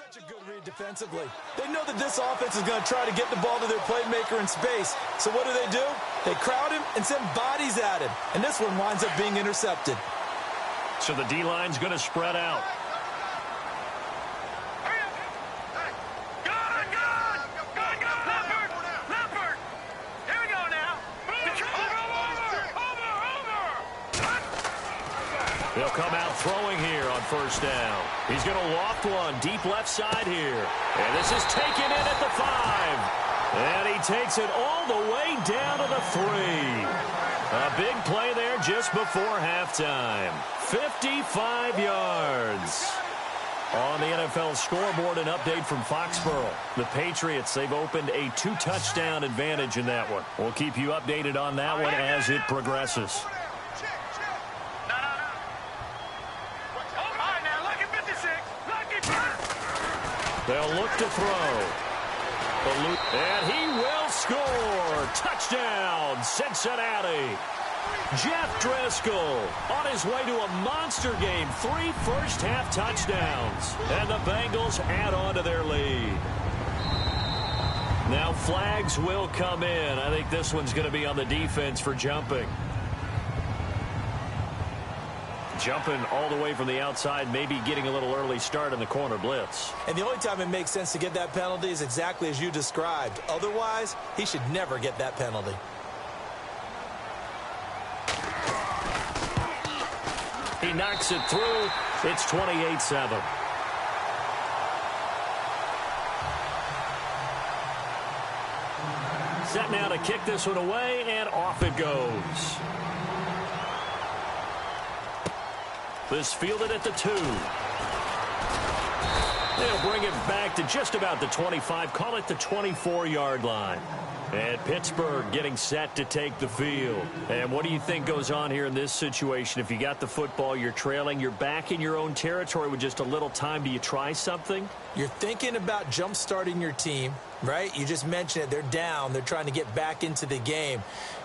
Such a good read defensively. They know that this offense is going to try to get the ball to their playmaker in space. So what do? They crowd him and send bodies at him. And this one winds up being intercepted. So the D-line's going to spread out. They'll come out throwing here on first down. He's going to loft one deep left side here. And this is taken in at the 5. And he takes it all the way down to the 3. A big play there just before halftime. 55 yards. On the NFL scoreboard, an update from Foxborough. The Patriots, they've opened a 2-touchdown advantage in that one. We'll keep you updated on that one as it progresses. They'll look to throw. And he will score. Touchdown, Cincinnati. Jeff Driscoll on his way to a monster game. 3 first-half touchdowns. And the Bengals add on to their lead. Now flags will come in. I think this one's going to be on the defense for jumping. Jumping all the way from the outside, maybe getting a little early start in the corner blitz. And the only time it makes sense to get that penalty is exactly as you described. Otherwise, he should never get that penalty. He knocks it through. It's 28-7. Set now to kick this one away, and off it goes. This fielded at the 2. They'll bring it back to just about the 25. Call it the 24-yard line. And Pittsburgh getting set to take the field. And what do you think goes on here in this situation? If you got the football, you're trailing, you're back in your own territory with just a little time. Do you try something? You're thinking about jump-starting your team, right? You just mentioned it. They're down. They're trying to get back into the game.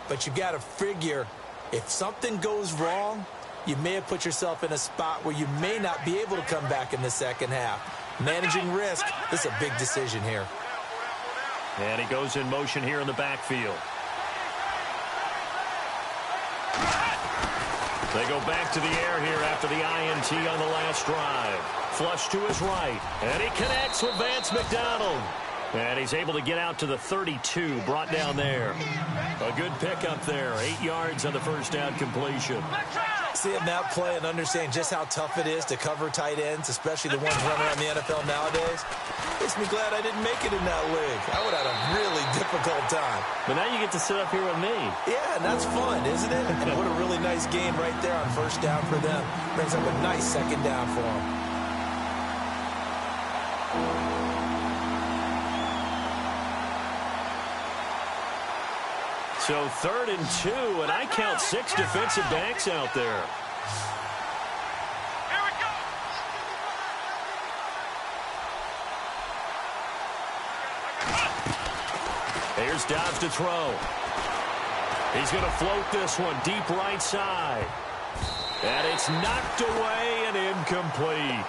But you got to figure if something goes wrong, you may have put yourself in a spot where you may not be able to come back in the second half. Managing risk, this is a big decision here. And he goes in motion here in the backfield. They go back to the air here after the INT on the last drive. Flush to his right. And he connects with Vance McDonald. And he's able to get out to the 32, brought down there. A good pickup there. 8 yards on the first down completion. Seeing that play and understanding just how tough it is to cover tight ends, especially the ones running around the NFL nowadays, makes me glad I didn't make it in that league. I would have had a really difficult time. But now you get to sit up here with me. Yeah, and that's fun, isn't it? And what a really nice game right there on first down for them. Brings up a nice second down for them. So 3rd and 2, and I count 6 defensive backs out there. Here we go. Here's Dobbs to throw. He's going to float this one deep right side. And it's knocked away and incomplete.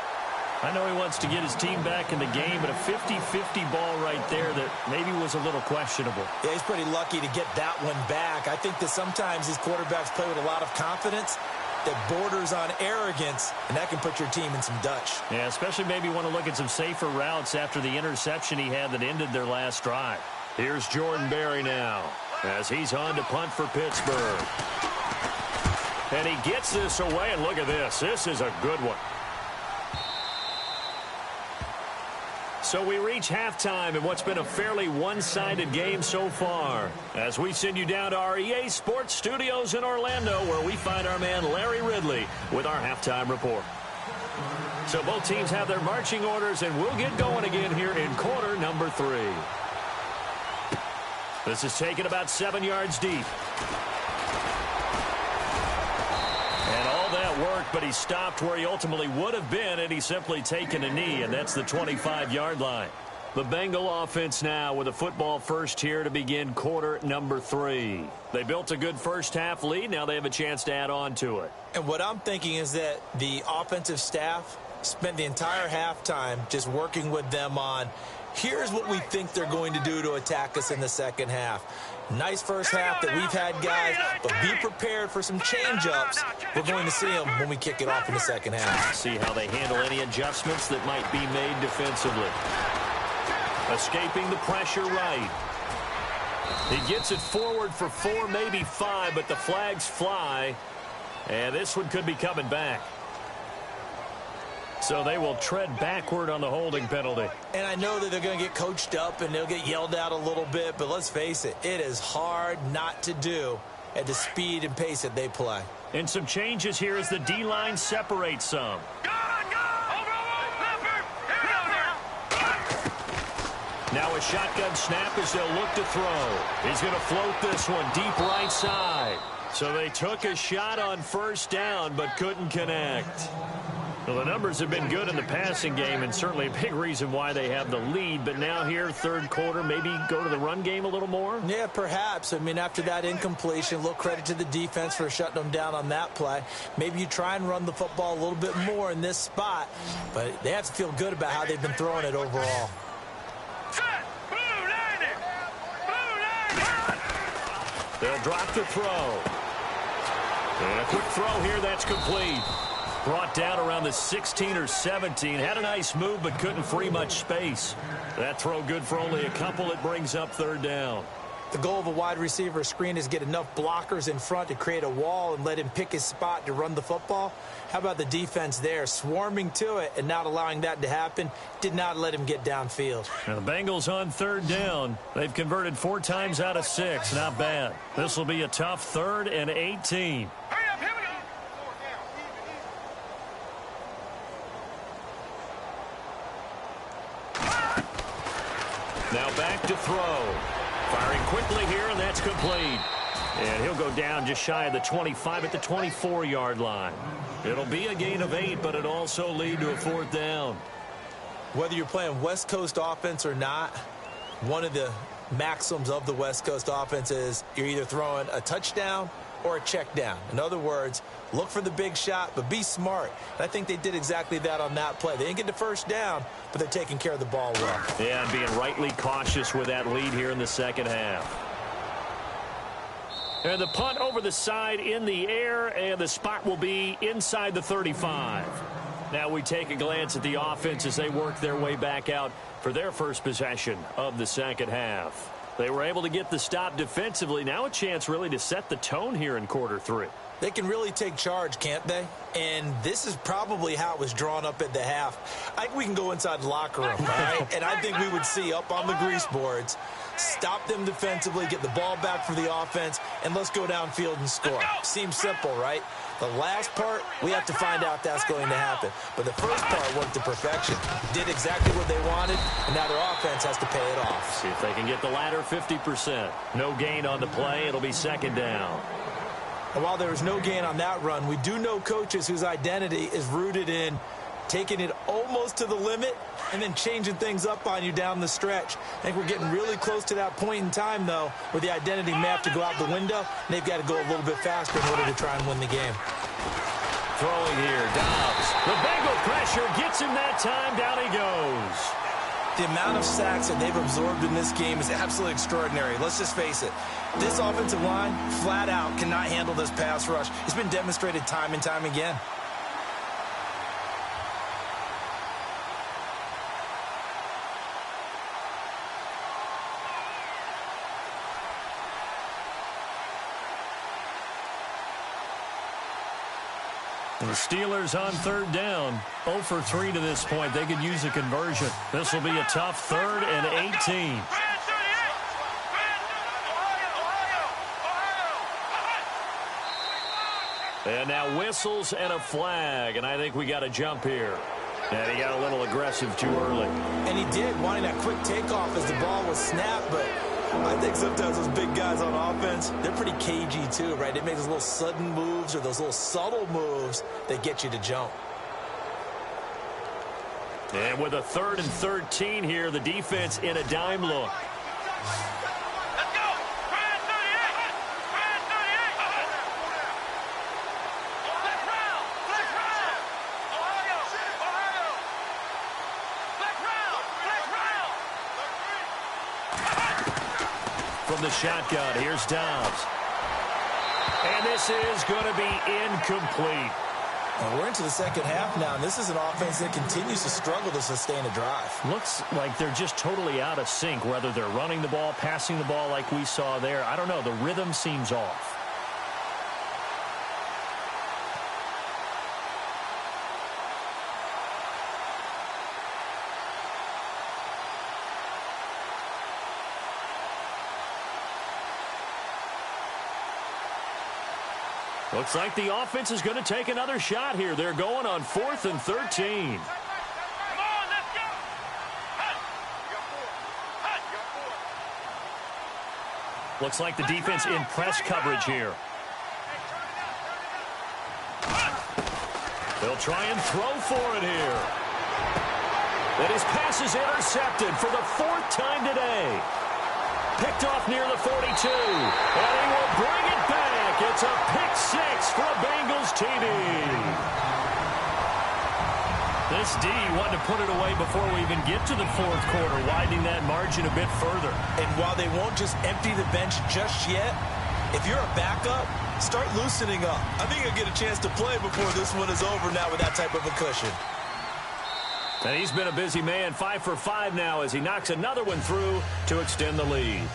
I know he wants to get his team back in the game, but a 50-50 ball right there that maybe was a little questionable. Yeah, he's pretty lucky to get that one back. I think that sometimes these quarterbacks play with a lot of confidence that borders on arrogance, and that can put your team in some Dutch. Yeah, especially maybe want to look at some safer routes after the interception he had that ended their last drive. Here's Jordan Berry now as he's on to punt for Pittsburgh. And he gets this away, and look at this. This is a good one. So we reach halftime in what's been a fairly one-sided game so far, as we send you down to our EA Sports Studios in Orlando, where we find our man Larry Ridley with our halftime report. So both teams have their marching orders, and we'll get going again here in quarter number 3. This is taken about 7 yards deep. Work, but he stopped where he ultimately would have been, and he's simply taken a knee, and that's the 25-yard line. The Bengal offense now with a football first here to begin quarter number 3. They built a good first-half lead. Now they have a chance to add on to it. And what I'm thinking is that the offensive staff spent the entire halftime just working with them on, here's what we think they're going to do to attack us in the second half. Nice first half that we've had, guys, but be prepared for some change-ups. We're going to see them when we kick it off in the second half. See how they handle any adjustments that might be made defensively. Escaping the pressure right. He gets it forward for 4, maybe 5, but the flags fly. And this one could be coming back. So they will tread backward on the holding penalty. And I know that they're going to get coached up and they'll get yelled at a little bit, but let's face it, it is hard not to do at the speed and pace that they play. And some changes here as the D-line separates some. Now a shotgun snap as they'll look to throw. He's going to float this one deep right side. So they took a shot on first down but couldn't connect. Well, the numbers have been good in the passing game and certainly a big reason why they have the lead. But now here, third quarter, maybe go to the run game a little more? Yeah, perhaps. I mean, after that incompletion, a little credit to the defense for shutting them down on that play. Maybe you try and run the football a little bit more in this spot. But they have to feel good about how they've been throwing it overall. They'll drop the throw. And a quick throw here, that's complete. Brought down around the 16 or 17. Had a nice move, but couldn't free much space. That throw good for only a couple. It brings up third down. The goal of a wide receiver screen is get enough blockers in front to create a wall and let him pick his spot to run the football. How about the defense there, swarming to it and not allowing that to happen? Did not let him get downfield. Now the Bengals on third down. They've converted 4 times out of 6. Not bad. This will be a tough 3rd and 18. Now back to throw. Firing quickly here, and that's complete. And he'll go down just shy of the 25 at the 24-yard line. It'll be a gain of 8, but it also lead to a 4th down. Whether you're playing West Coast offense or not, one of the maxims of the West Coast offense is you're either throwing a touchdown or a check down. In other words, look for the big shot, but be smart. And I think they did exactly that on that play. They didn't get the first down, but they're taking care of the ball well. Yeah, and being rightly cautious with that lead here in the second half. And the punt over the side in the air, and the spot will be inside the 35. Now we take a glance at the offense as they work their way back out for their first possession of the second half. They were able to get the stop defensively. Now a chance really to set the tone here in quarter 3. They can really take charge, can't they? And this is probably how it was drawn up at the half. I think we can go inside the locker room, all right? And I think we would see up on the grease boards, stop them defensively, get the ball back for the offense, and let's go downfield and score. Seems simple, right? The last part, we have to find out that's going to happen. But the first part worked to perfection. Did exactly what they wanted, and now their offense has to pay it off. See if they can get the latter 50%. No gain on the play. It'll be second down. And while there was no gain on that run, we do know coaches whose identity is rooted in taking it almost to the limit and then changing things up on you down the stretch. I think we're getting really close to that point in time, though, where the identity may have to go out the window, and they've got to go a little bit faster in order to try and win the game. Throwing here, Dobbs. The Bengal pressure gets him that time. Down he goes. The amount of sacks that they've absorbed in this game is absolutely extraordinary. Let's just face it. This offensive line, flat out, cannot handle this pass rush. It's been demonstrated time and time again. The Steelers on third down. 0 for 3 to this point. They could use a conversion. This will be a tough 3rd and 18. And now whistles and a flag. And I think we got a jump here. And he got a little aggressive too early. And he did, wanting that quick takeoff as the ball was snapped, but I think sometimes those big guys on offense, they're pretty cagey too, right? They make those little sudden moves or those little subtle moves that get you to jump. And with a 3rd and 13 here, the defense in a dime look. the shotgun. Here's Dobbs. And this is going to be incomplete. Well, we're into the second half now, and this is an offense that continues to struggle to sustain a drive. Looks like they're just totally out of sync, whether they're running the ball, passing the ball like we saw there. I don't know. The rhythm seems off. Looks like the offense is going to take another shot here. They're going on 4th and 13. Looks like the defense in press coverage here. They'll try and throw for it here. And his pass is intercepted for the 4th time today. Picked off near the 42. And he will bring it back. It's a pick 6 for a Bengals TD. This D wanted to put it away before we even get to the 4th quarter, widening that margin a bit further. And while they won't just empty the bench just yet, if you're a backup, start loosening up. I think you'll get a chance to play before this one is over now with that type of a cushion. And he's been a busy man, 5 for 5 now as he knocks another one through to extend the lead.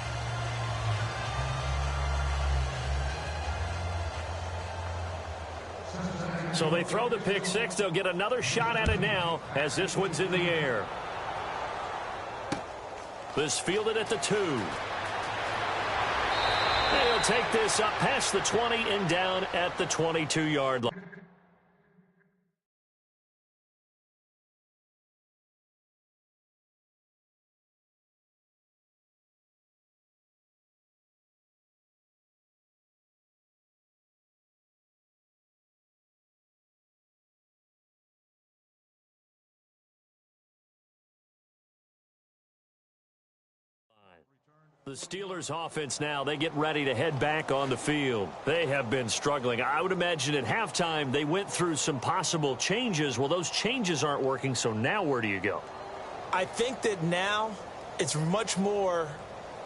So they throw the pick 6. They'll get another shot at it now as this one's in the air. This fielded at the 2. They'll take this up past the 20 and down at the 22-yard line. The Steelers offense now, they get ready to head back on the field. They have been struggling. I would imagine at halftime they went through some possible changes. Well, those changes aren't working, so now where do you go? I think that now it's much more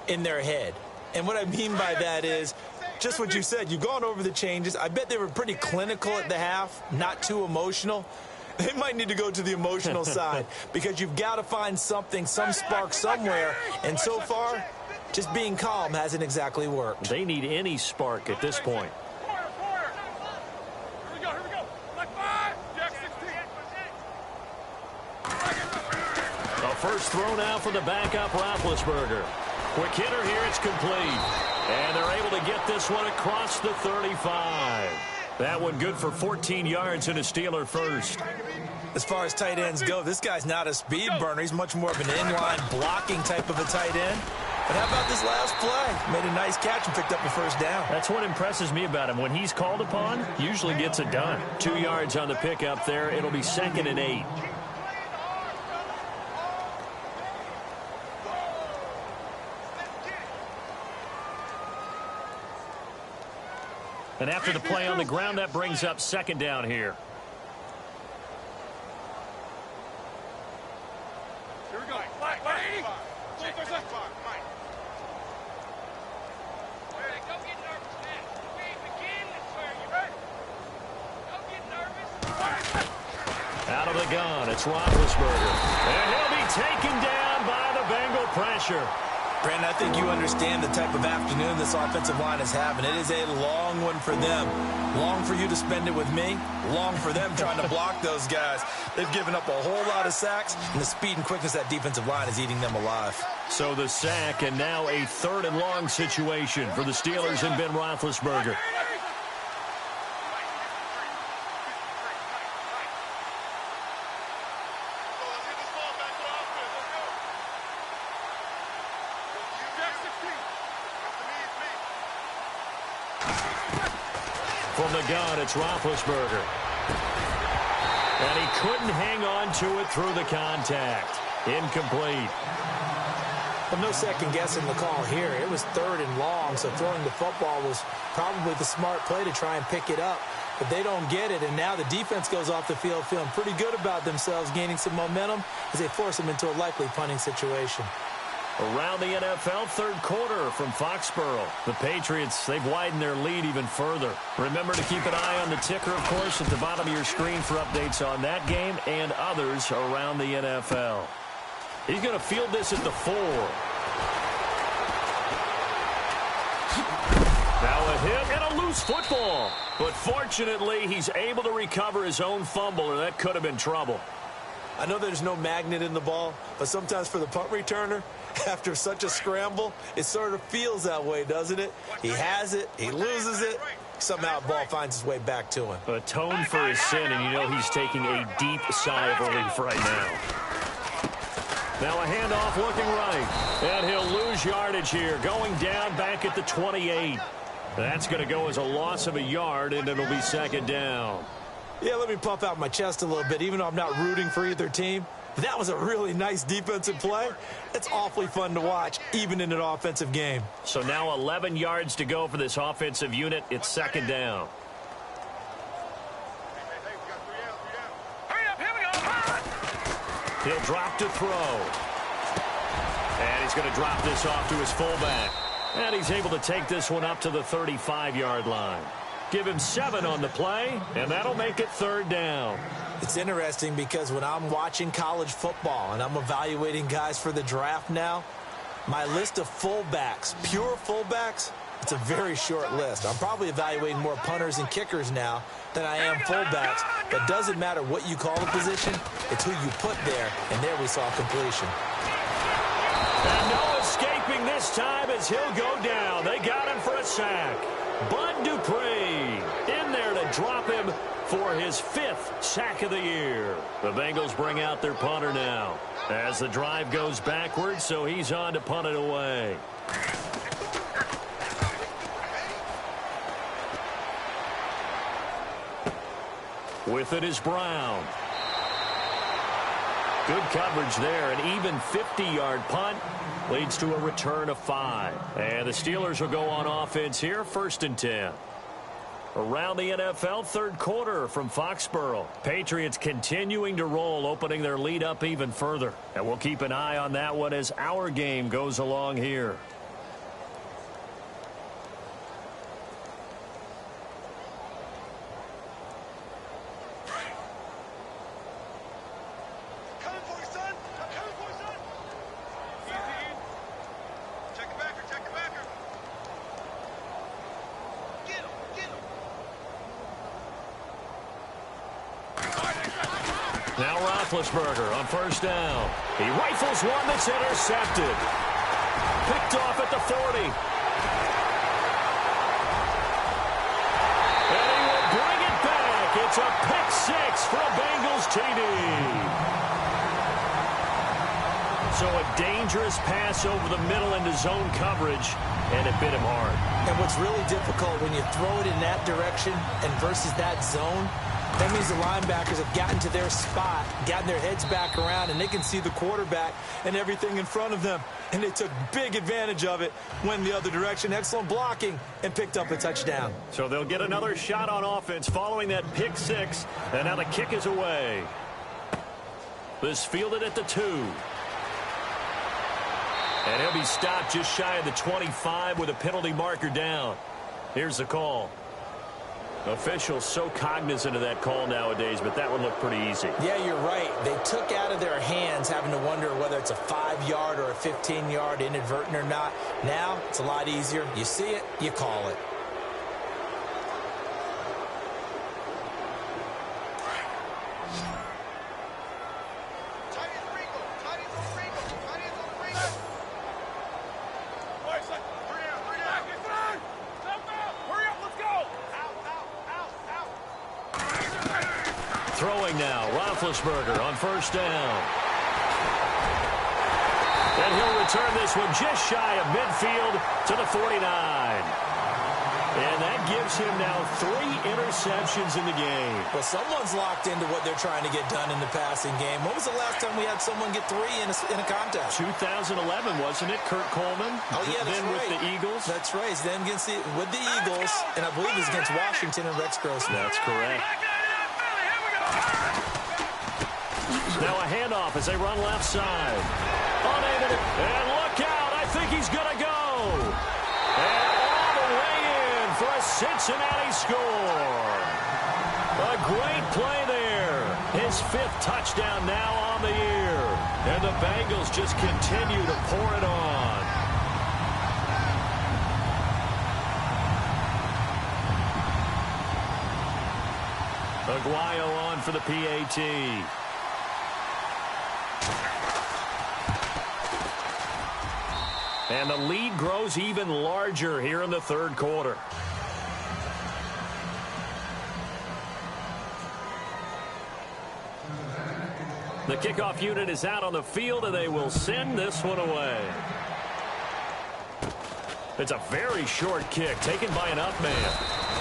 in their head. And what I mean by that is just what you said. You've gone over the changes. I bet they were pretty clinical at the half, not too emotional. They might need to go to the emotional side because you've got to find something, some spark somewhere. And so far, just being calm hasn't exactly worked. They need any spark at this point. Here we go. Like 5. Jack 16. The first throw now for the backup Roethlisberger. Quick hitter here, it's complete. And they're able to get this one across the 35. That one good for 14 yards and a Steeler first. As far as tight ends go, this guy's not a speed burner. He's much more of an inline blocking type of a tight end. But how about this last play? Made a nice catch and picked up a first down. That's what impresses me about him. When he's called upon, usually gets it done. 2 yards on the pickup there. It'll be 2nd and 8. And after the play on the ground, that brings up 2nd down here. Here we go. Out of the gun, it's Roethlisberger. And he'll be taken down by the Bengal pressure. Brandon, I think you understand the type of afternoon this offensive line is having. It is a long one for them. Long for you to spend it with me. Long for them trying to block those guys. They've given up a whole lot of sacks, and the speed and quickness of that defensive line is eating them alive. So the sack, and now a 3rd and long situation for the Steelers and Ben Roethlisberger. From the gun, it's Roethlisberger. And he couldn't hang on to it through the contact. Incomplete. Well, no second guessing the call here. It was 3rd and long, so throwing the football was probably the smart play to try and pick it up. But they don't get it, and now the defense goes off the field feeling pretty good about themselves, gaining some momentum as they force them into a likely punting situation. Around the NFL third quarter from Foxborough. The Patriots, they've widened their lead even further. Remember to keep an eye on the ticker, of course, at the bottom of your screen for updates on that game and others around the NFL. He's going to field this at the 4. Now a hit and a loose football. But fortunately, he's able to recover his own fumble, or that could have been trouble. I know there's no magnet in the ball, but sometimes for the punt returner, after such a scramble, it sort of feels that way, doesn't it? He has it, he loses it, somehow the ball finds its way back to him. Atone for his sin, and you know he's taking a deep sigh of relief right now. Now a handoff looking right, and he'll lose yardage here, going down back at the 28. That's going to go as a loss of a yard, and it'll be second down. Yeah, let me puff out my chest a little bit, even though I'm not rooting for either team. That was a really nice defensive play. It's awfully fun to watch, even in an offensive game. So now 11 yards to go for this offensive unit. It's second down. He'll drop to throw. And he's going to drop this off to his fullback. And he's able to take this one up to the 35-yard line. Give him 7 on the play, and that'll make it third down. It's interesting because when I'm watching college football and I'm evaluating guys for the draft now, my list of fullbacks, pure fullbacks, it's a very short list. I'm probably evaluating more punters and kickers now than I am fullbacks, but it doesn't matter what you call the position, it's who you put there, and there we saw completion. And no escaping this time as he'll go down. They got him for a sack. Bud Dupree in there to drop him for his 5th sack of the year. The Bengals bring out their punter now as the drive goes backwards, so he's on to punt it away. With it is Brown. Good coverage there. An even 50-yard punt leads to a return of 5. And the Steelers will go on offense here, 1st and 10. Around the NFL third quarter from Foxborough. Patriots continuing to roll, opening their lead up even further. And we'll keep an eye on that one as our game goes along here. Now Roethlisberger on 1st down. He rifles one that's intercepted. Picked off at the 40. And he will bring it back. It's a pick 6 for a Bengals TD. So a dangerous pass over the middle into zone coverage, and it bit him hard. And what's really difficult when you throw it in that direction and versus that zone, that means the linebackers have gotten to their spot, gotten their heads back around, and they can see the quarterback and everything in front of them. And they took big advantage of it, went the other direction, excellent blocking, and picked up a touchdown. So they'll get another shot on offense following that pick 6, and now the kick is away. This fielded at the 2. And he'll be stopped just shy of the 25 with a penalty marker down. Here's the call. Officials so cognizant of that call nowadays, but that one looked pretty easy. Yeah, you're right. They took out of their hands having to wonder whether it's a 5-yard or a 15-yard inadvertent or not. Now, it's a lot easier. You see it, you call it. Throwing now, Roethlisberger on 1st down. And he'll return this one just shy of midfield to the 49. And that gives him now 3 interceptions in the game. Well, someone's locked into what they're trying to get done in the passing game. When was the last time we had someone get 3 in a contest? 2011, wasn't it? Kurt Coleman? Oh, yeah, that's then right. With the Eagles? That's right. Then with the Eagles, and I believe it was against Washington and Rex Grossman. That's correct. Now a handoff as they run left side. Unaided, and look he's going to go. And all the way in for a Cincinnati score. A great play there. His 5th touchdown now on the year. And the Bengals just continue to pour it on. Aguayo on for the PAT. And the lead grows even larger here in the 3rd quarter. The kickoff unit is out on the field, and they will send this one away. It's a very short kick taken by an up man.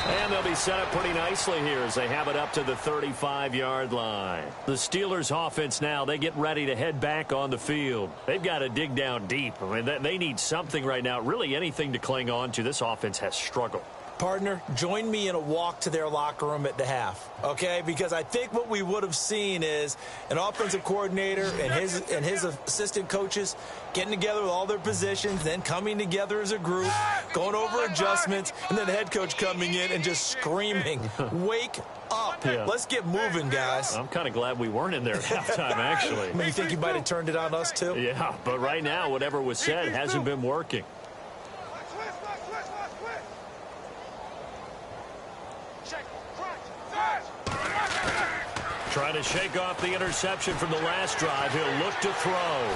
And they'll be set up pretty nicely here as they have it up to the 35-yard line. The Steelers' offense now, they get ready to head back on the field. They've got to dig down deep. I mean, they need something right now, really anything to cling on to. This offense has struggled. Partner, join me in a walk to their locker room at the half, okay? Because I think what we would have seen is an offensive coordinator and his assistant coaches getting together with all their positions, then coming together as a group, going over adjustments, and then the head coach coming in and just screaming, wake up. Yeah. Let's get moving, guys. I'm kind of glad we weren't in there at halftime, actually. I mean, you think you might have turned it on us, too? Yeah, but right now, whatever was said hasn't been working. Trying to shake off the interception from the last drive. He'll look to throw.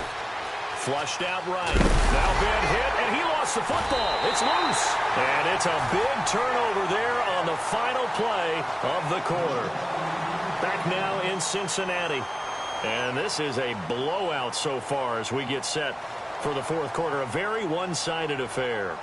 Flushed out right. Now Ben hit, and he lost the football. It's loose. And it's a big turnover there on the final play of the quarter. Back now in Cincinnati. And this is a blowout so far as we get set for the 4th quarter. A very one-sided affair.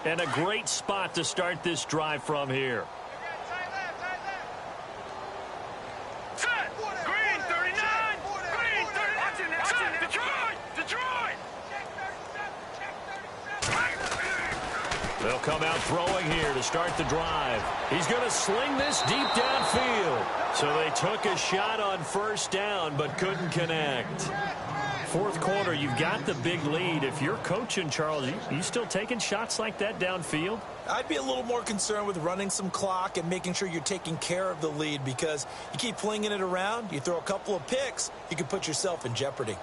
And a great spot to start this drive from here. Set! Green 39! Green 39! Set! Detroit! Detroit! They'll come out throwing here to start the drive. He's going to sling this deep downfield. So they took a shot on 1st down but couldn't connect. 4th quarter, you've got the big lead. If you're coaching, Charles, you still taking shots like that downfield? I'd be a little more concerned with running some clock and making sure you're taking care of the lead, because you keep flinging it around, you throw a couple of picks, you can put yourself in jeopardy.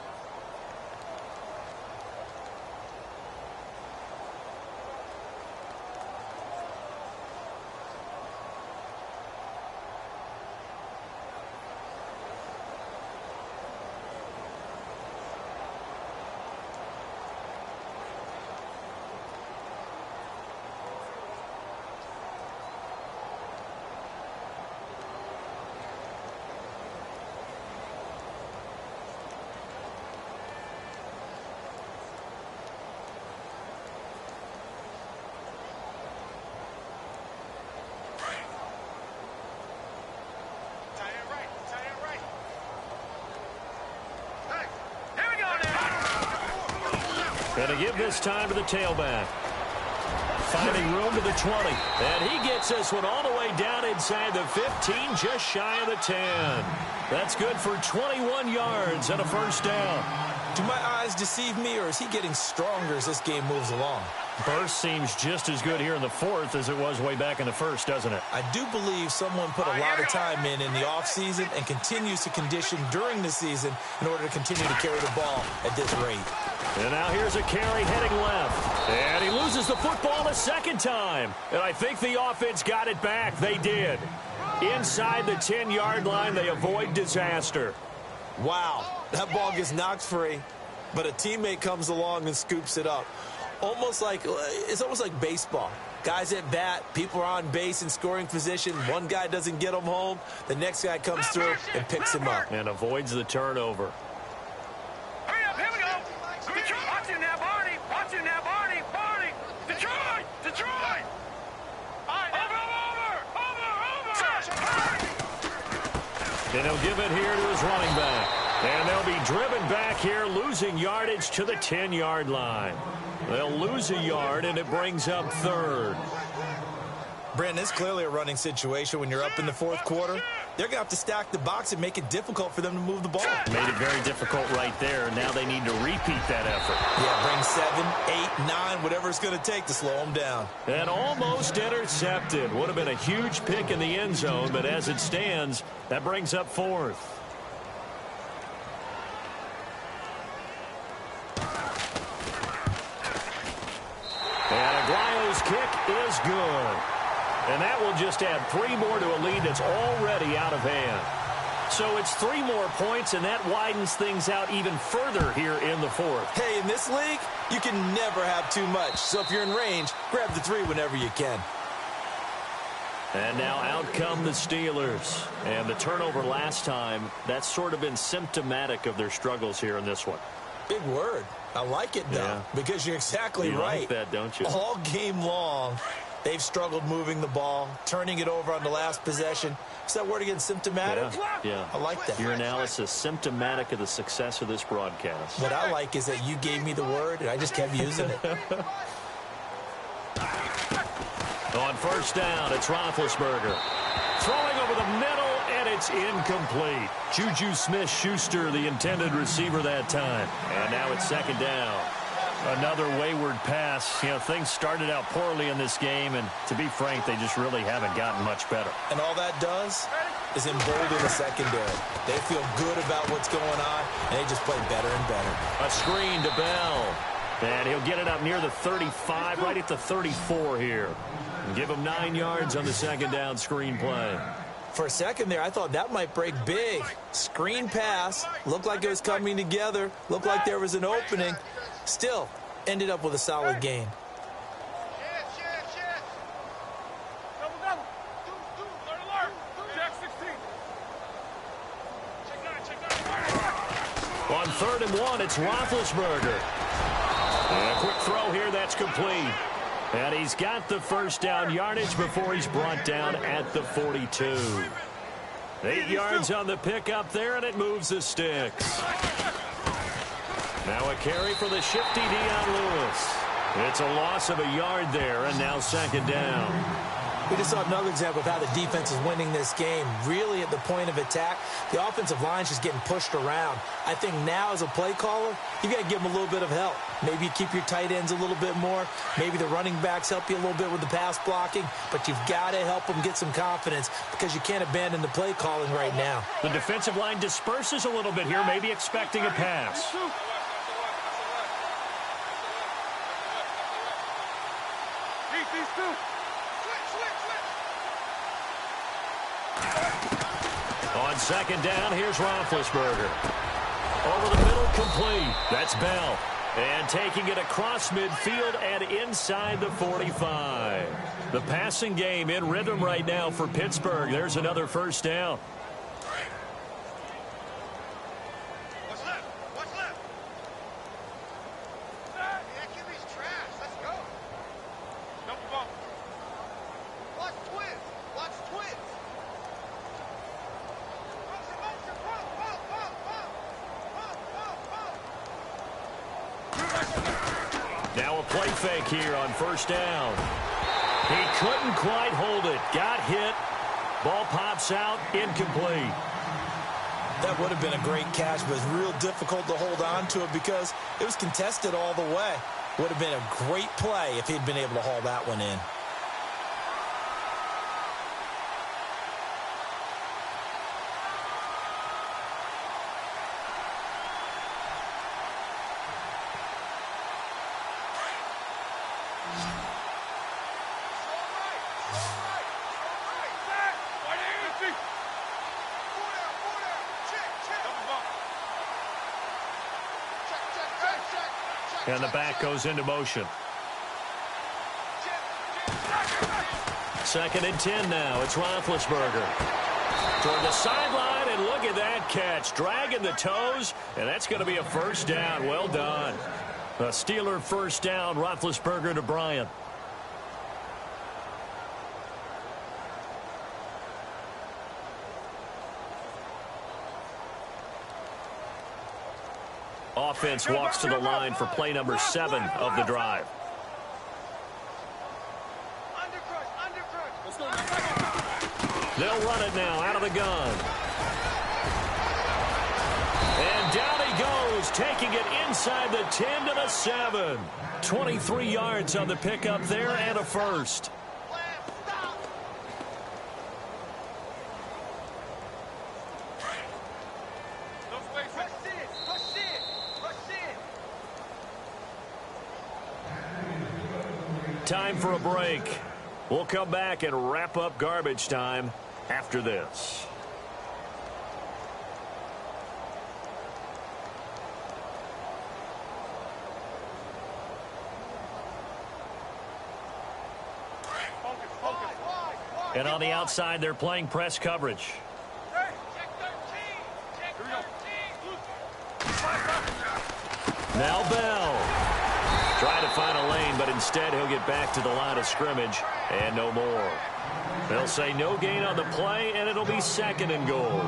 Going to give this time to the tailback. Finding room to the 20. And he gets this one all the way down inside the 15, just shy of the 10. That's good for 21 yards and a 1st down. Do my eyes deceive me, or is he getting stronger as this game moves along? Burst seems just as good here in the 4th as it was way back in the 1st, doesn't it? I do believe someone put a lot of time in the offseason and continues to condition during the season in order to continue to carry the ball at this rate. And now here's a carry heading left. And he loses the football a 2nd time. And I think the offense got it back. They did. Inside the 10-yard line, they avoid disaster. Wow, that ball gets knocked free, but a teammate comes along and scoops it up. It's almost like baseball. Guys at bat, people are on base in scoring position. One guy doesn't get him home. The next guy comes through and picks him up. And avoids the turnover. Hurry up, here we go! Detroit! Watching that, Barney! Watching that, Barney! Barney! Detroit! Detroit! Over! And he'll give it here to his running back. And they'll be driven back here, losing yardage to the 10-yard line. They'll lose a yard, and it brings up third. Brandon, it's clearly a running situation when you're up in the fourth quarter. They're going to have to stack the box and make it difficult for them to move the ball. Made it very difficult right there. Now they need to repeat that effort. Yeah, bring 7, 8, 9, whatever it's going to take to slow them down. And almost intercepted. Would have been a huge pick in the end zone, but as it stands, that brings up fourth. And Aguayo's kick is good. And that will just add 3 more to a lead that's already out of hand. So it's 3 more points, and that widens things out even further here in the fourth. Hey, in this league, you can never have too much. So if you're in range, grab the 3 whenever you can. And now out come the Steelers. And the turnover last time, that's sort of been symptomatic of their struggles here in this one. Big word. I like it, though, because you're exactly right. You like that, don't you? All game long, they've struggled moving the ball, turning it over on the last possession. Is that word again, symptomatic? Yeah. I like that. Your analysis, symptomatic of the success of this broadcast. What I like is that you gave me the word, and I just kept using it. On first down, it's Roethlisberger. Throwing over the middle, and it's incomplete. Juju Smith-Schuster, the intended receiver that time. And now it's second down. Another wayward pass. You know, things started out poorly in this game, and to be frank, they just really haven't gotten much better. And all that does is embolden the secondary. They feel good about what's going on, and they just play better and better. A screen to Bell. And he'll get it up near the 35, right at the 34 here. And give him 9 yards on the second down screen play. For a second there, I thought that might break big. Screen pass. Looked like it was coming together. Looked like there was an opening. Still, ended up with a solid gain. On 3rd and 1, it's Roethlisberger. And a quick throw here, that's complete. And he's got the first down yardage before he's brought down at the 42. 8 yards on the pickup there, and it moves the sticks. Now a carry for the shifty Dion Lewis. It's a loss of a yard there, and now second down. We just saw another example of how the defense is winning this game. Really at the point of attack, the offensive line's just getting pushed around. I think now as a play caller, you got to give them a little bit of help. Maybe you keep your tight ends a little bit more. Maybe the running backs help you a little bit with the pass blocking. But you've got to help them get some confidence because you can't abandon the play calling right now. The defensive line disperses a little bit here, maybe expecting a pass. On second down, here's Roethlisberger. Over the middle, complete. That's Bell. And taking it across midfield and inside the 45. The passing game in rhythm right now for Pittsburgh. There's another first down. What's left? What's left? Yeah, QB's trash. Let's go. Double bump. Watch twins. Watch twins. Now a play fake here on first down. He couldn't quite hold it. Got hit. Ball pops out. Incomplete. That would have been a great catch, but it's real difficult to hold on to it because it was contested all the way. Would have been a great play if he'd been able to haul that one in. And the back goes into motion. 2nd and 10 now. It's Roethlisberger. Toward the sideline, and look at that catch. Dragging the toes, and that's going to be a first down. Well done. A Steeler first down. Roethlisberger to Bryant. offense walks to the line for play number 7 of the drive. They'll run it now out of the gun. And down he goes, taking it inside the 10 to the 7. 23 yards on the pickup there and a first. Time for a break. We'll come back and wrap up garbage time after this. And on the outside, they're playing press coverage. Now Bell. Trying to find a lane, but instead he'll get back to the line of scrimmage and no more. They'll say no gain on the play, and it'll be 2nd and goal.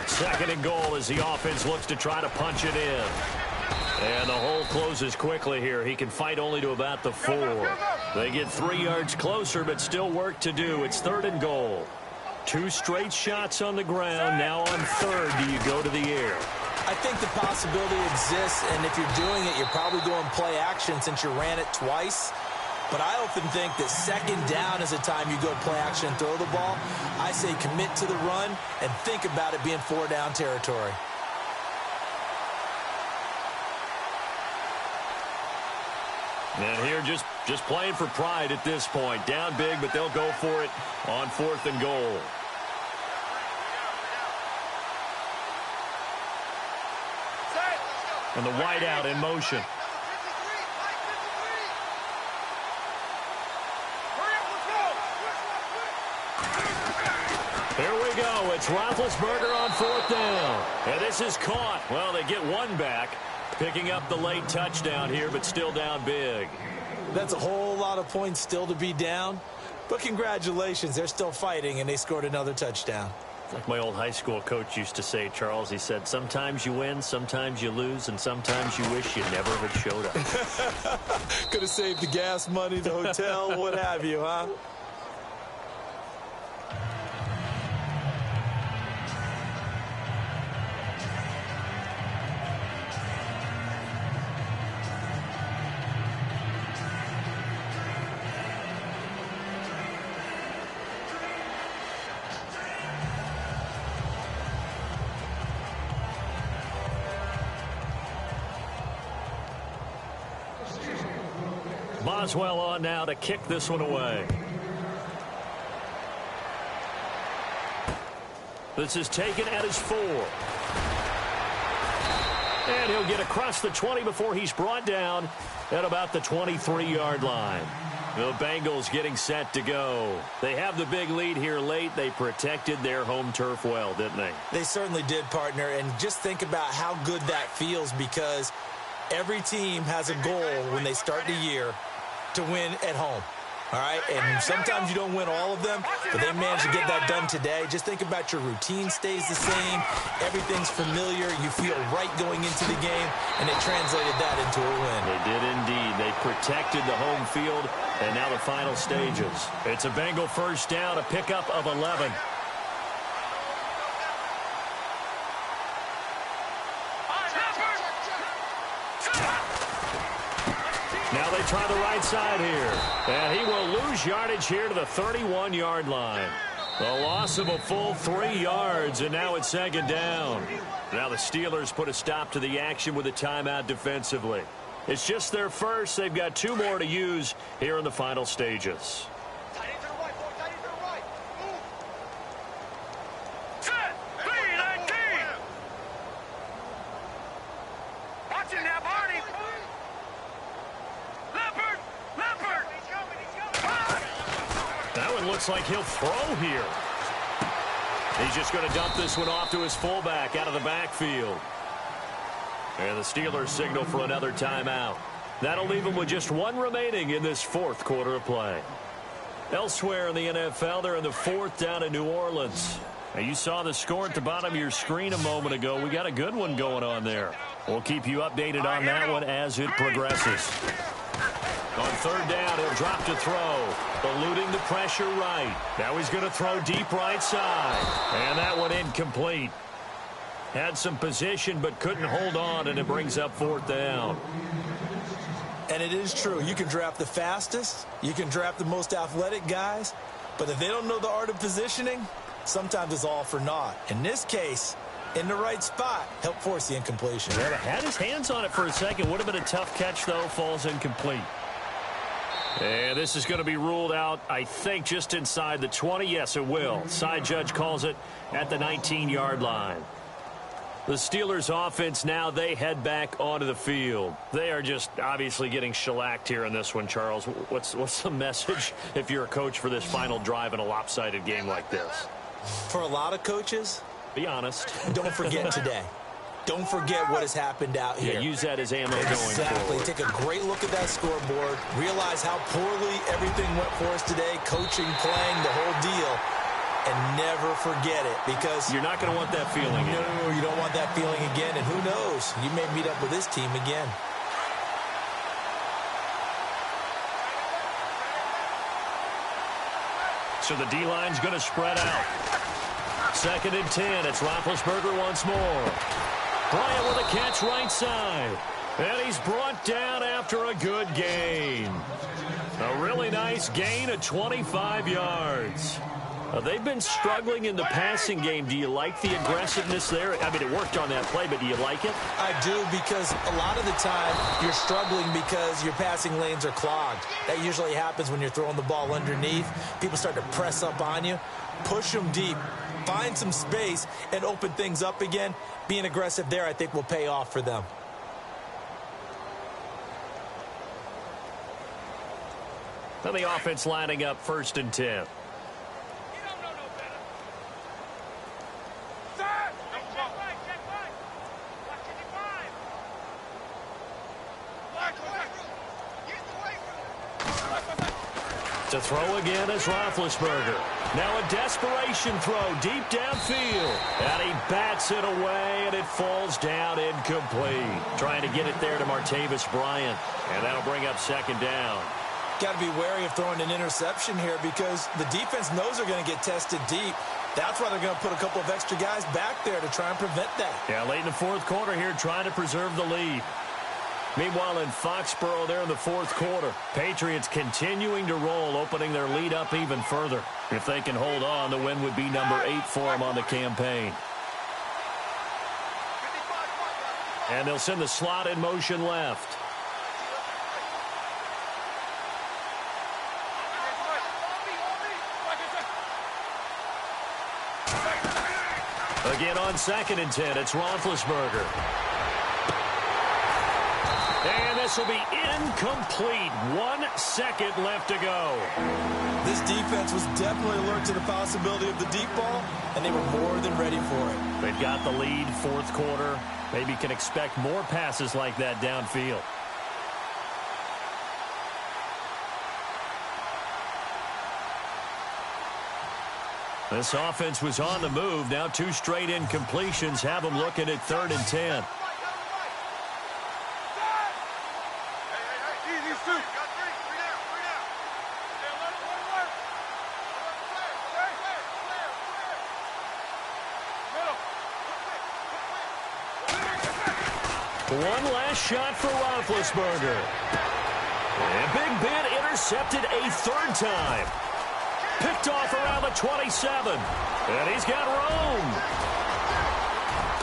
Second and goal as the offense looks to try to punch it in. And the hole closes quickly here. He can fight only to about the 4. They get 3 yards closer, but still work to do. It's 3rd and goal. 2 straight shots on the ground. Now on 3rd, do you go to the air? I think the possibility exists, and if you're doing it, you're probably going play action since you ran it twice. But I often think that 2nd down is a time you go play action and throw the ball. I say commit to the run and think about it being 4 down territory. And here just playing for pride at this point. Down big, but they'll go for it on 4th and goal. And the wideout in motion. Here we go. It's Roethlisberger on 4th down. And this is caught. Well, they get 1 back. Picking up the late touchdown here, but still down big. That's a whole lot of points still to be down. But congratulations, they're still fighting, and they scored another touchdown. Like my old high school coach used to say, Charles, he said, sometimes you win, sometimes you lose, and sometimes you wish you never had showed up. Could have saved the gas money, the hotel, what have you, huh? Boswell on now to kick this one away. This is taken at his 4. And he'll get across the 20 before he's brought down at about the 23-yard line. The Bengals getting set to go. They have the big lead here late. They protected their home turf well, didn't they? They certainly did, partner. And just think about how good that feels, because every team has a goal when they start the year to win at home. All right, and sometimes you don't win all of them, but they managed to get that done today. Just think about your routine stays the same. Everything's familiar. You feel right going into the game, and they translated that into a win. They did indeed. They protected the home field, and now the final stages. It's a Bengal 1st down, a pickup of 11. Now they try the right side here. And he will lose yardage here to the 31-yard line. The loss of a full 3 yards, and now it's 2nd down. Now the Steelers put a stop to the action with a timeout defensively. It's just their first. They've got 2 more to use here in the final stages. Looks like he'll throw here. He's just going to dump this one off to his fullback out of the backfield. And the Steelers signal for another timeout. That'll leave them with just one remaining in this fourth quarter of play. Elsewhere in the NFL, they're in the fourth down in New Orleans. Now, you saw the score at the bottom of your screen a moment ago. We got a good one going on there. We'll keep you updated on that one as it progresses. On third down, he'll drop to throw. Eluding the pressure right. Now he's going to throw deep right side. And that one incomplete. Had some position but couldn't hold on, and it brings up fourth down. And it is true. You can draft the fastest. You can draft the most athletic guys. But if they don't know the art of positioning, sometimes it's all for naught. In this case, in the right spot, help force the incompletion. Yeah, had his hands on it for a second. Would have been a tough catch, though. Falls incomplete. And this is going to be ruled out, I think, just inside the 20. Yes, it will. Side judge calls it at the 19-yard line. The Steelers offense now, they head back onto the field. They are just obviously getting shellacked here in this one, Charles. What's the message if you're a coach for this final drive in a lopsided game like this? For a lot of coaches, be honest. Don't forget today. Don't forget what has happened out here. Yeah, use that as ammo going forward. Exactly. Take a great look at that scoreboard. Realize how poorly everything went for us today. Coaching, playing, the whole deal. And never forget it, because you're not going to want that feeling. No, you don't want that feeling again. And who knows? You may meet up with this team again. So the D-line's going to spread out. 2nd and 10. It's Roethlisberger once more. Bryant with a catch right side. And he's brought down after a good gain. A really nice gain of 25 yards. They've been struggling in the passing game. Do you like the aggressiveness there? I mean, it worked on that play, but do you like it? I do, because a lot of the time you're struggling because your passing lanes are clogged. That usually happens when you're throwing the ball underneath. People start to press up on you. Push them deep. Find some space and open things up again. Being aggressive there, I think, will pay off for them. Now the offense lining up 1st and 10. To throw again is Roethlisberger. Now a desperation throw deep downfield. And he bats it away, and it falls down incomplete. Trying to get it there to Martavis Bryant. And that'll bring up 2nd down. Got to be wary of throwing an interception here, because the defense knows they're going to get tested deep. That's why they're going to put a couple of extra guys back there to try and prevent that. Yeah, late in the 4th quarter here, trying to preserve the lead. Meanwhile, in Foxborough there in the 4th quarter, Patriots continuing to roll, opening their lead up even further. If they can hold on, the win would be number 8 for them on the campaign. And they'll send the slot in motion left. Again on 2nd and 10, it's Roethlisberger. And this will be incomplete. 1 second left to go. This defense was definitely alert to the possibility of the deep ball, and they were more than ready for it. They've got the lead, 4th quarter. Maybe can expect more passes like that downfield. This offense was on the move. Now 2 straight incompletions have them looking at 3rd and 10. One last shot for Roethlisberger. And Big Ben intercepted a 3rd time. Picked off around the 27. And he's got room.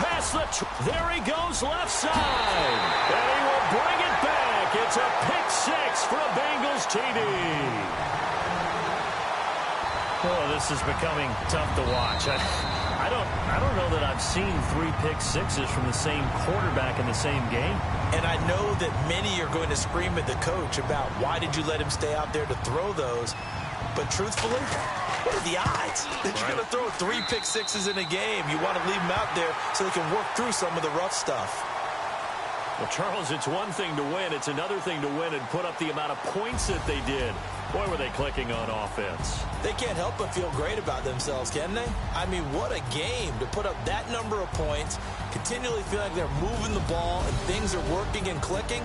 Past the... there he goes left side. And he will bring it back. It's a pick 6 for a Bengals TD. Oh, this is becoming tough to watch. I don't know that I've seen 3 pick sixes from the same quarterback in the same game. And I know that many are going to scream at the coach about why did you let him stay out there to throw those. But truthfully, what are the odds that you're going to throw 3 pick-sixes in a game? You want to leave them out there so they can work through some of the rough stuff. Well, Charles, it's one thing to win. It's another thing to win and put up the amount of points that they did. Boy, were they clicking on offense. They can't help but feel great about themselves, can they? I mean, what a game to put up that number of points, continually feel like they're moving the ball and things are working and clicking.